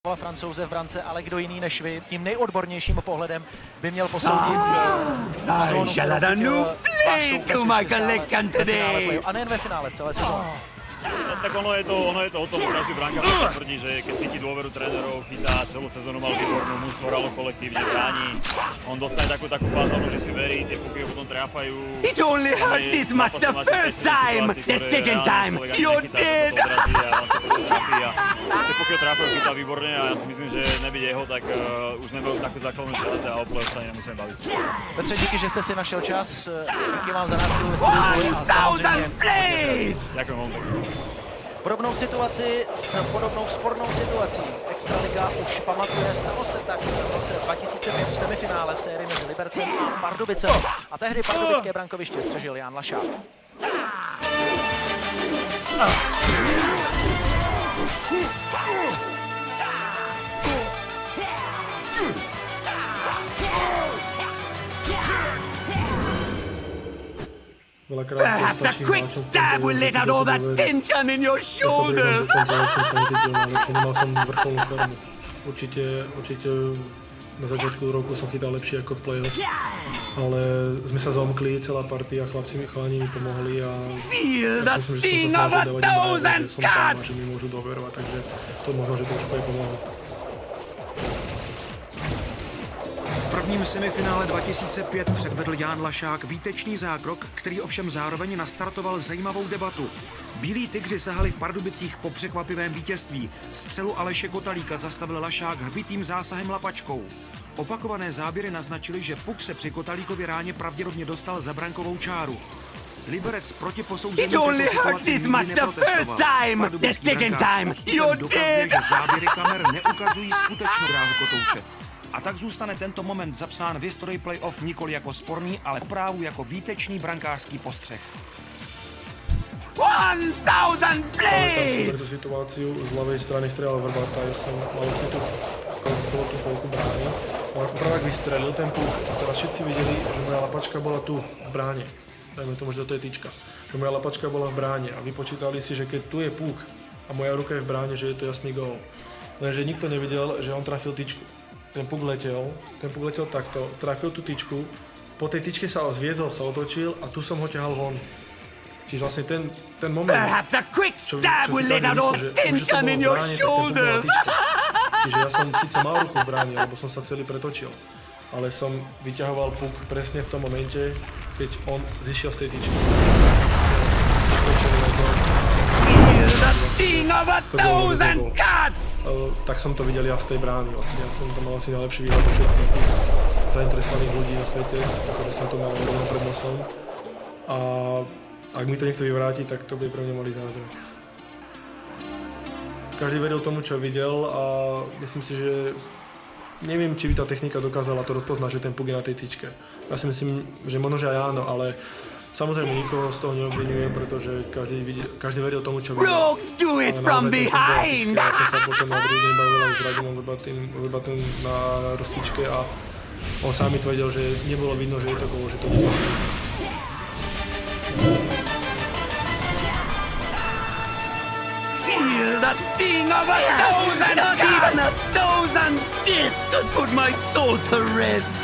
Francouze v brance, ale kdo jiný než vy, tím nejodbornějším pohledem by měl posoudit I shall add a new play to my collection today. A nejen ve finále, v celé sezóně. Tak ono je to o tom, každý brankár tvrdí, že keď cíti dôveru trénerov, chytá, celú sezónu mal výbornú, mužstvo hralo kolektívne, bráni. On dostane takú fázonu, že si verí, tie puky ho potom tráfajú. It only hurts this much the first time, the second time, you're dead! Tie puky ho tráfajú, chytá výborne a ja si myslím, že nebyť jeho, tak už nebyl takú základnú časť a o play-off sa nemusíme baviť. Petře, díky, že jste si našel čas, díky vám za návštěvu ve studiu a samozřejmě... Ďakujem vám pekne. Podobnou situaci s podobnou spornou situací Extraliga už pamatuje, stalo se tak v roce 2005 v semifinále v sérii mezi Libercem a Pardubicem. A tehdy pardubické brankoviště střežil Jan Lašák. Perhaps a quick stab will let out all that tension in your shoulders. Nemal som vrcholnú formu. Určite na začiatku roku som chytal lepšie ako v play-off, ale sme sa zomkli, celá partia, chalani mi pomohli a ja si myslím, že som sa snažil dávať im že som tam a že mi môžu dôverovať, takže to možno, že trošku aj pomohlo. V prvním semifinále 2005 předvedl Jan Lašák výtečný zákrok, který ovšem zároveň nastartoval zajímavou debatu. Bílí tygři sahali v Pardubicích po překvapivém vítězství. Střelu Aleše Kotalíka zastavil Lašák hbitým zásahem lapačkou. Opakované záběry naznačily, že puk se při Kotalíkově ráně pravděpodobně dostal za brankovou čáru. Liberec proti posouzení této situaci nikdy neprotestoval. Pardubický brankář s odstupem dokazuje, že záběry kamer neukazují skutečnou dráhu kotouče. A tak zůstane tento moment zapsán v historii play-off nikoli jako sporný, ale právu jako výtečný brankářský postřeh. 1000 plays! Tú situáciu z ľavej strany strieľal Vrbata, ja som mal odkrytú skoro celú tú polku brány. On ako pravák vystrelil ten puk a teraz všetci videli, že moja lapačka bola tu v bráne. Dajme tomu, že to je tyčka. Že moja lapačka bola v bráne a vypočítali si, že keď tu je puk a moja ruka je v bráne, že je to jasný gól. Lenže nikto nevidel, že on trafil tyčku. Ten puk letel takto, trafil tú tyčku, po tej tyčke sa zviezol, sa otočil a tu som ho ťahal von. Čiže vlastne ten moment, čo si každý myslí, že už to bolo v bráne, tak ten puk bola tyčka. Čiže ja som síce mal ruku v bráne, alebo som sa celý pretočil, ale som vyťahoval puk presne v tom momente, keď on zišiel z tej tyčky. Tak som to videl ja z tej brány vlastne. Ja som to mal asi najlepší výhľad od všetkých tých zainteresovaných ľudí na svete, pretože som to mal rovno pred nosom. A ak mi to niekto vyvráti, tak to bude pre mňa malý zázrak. Každý veril tomu, čo videl a myslím si, že neviem, či by tá technika dokázala to rozpoznať, že ten puk je na tej tyčke. Ja si myslím, že možno, že aj áno, ale samozrejme nikoho z toho neobvinujem, pretože každý veril tomu, čo videl. Rooks do it from behind! Ja som sa potom na druhý deň bavil aj s Radimom Vrbatom na rozcvičke a on sám mi tvrdil, že nebolo vidno, že je to gól, že to nebolo. Feel the sting of 1000 cuts! Even 1000 deaths could put my soul to rest!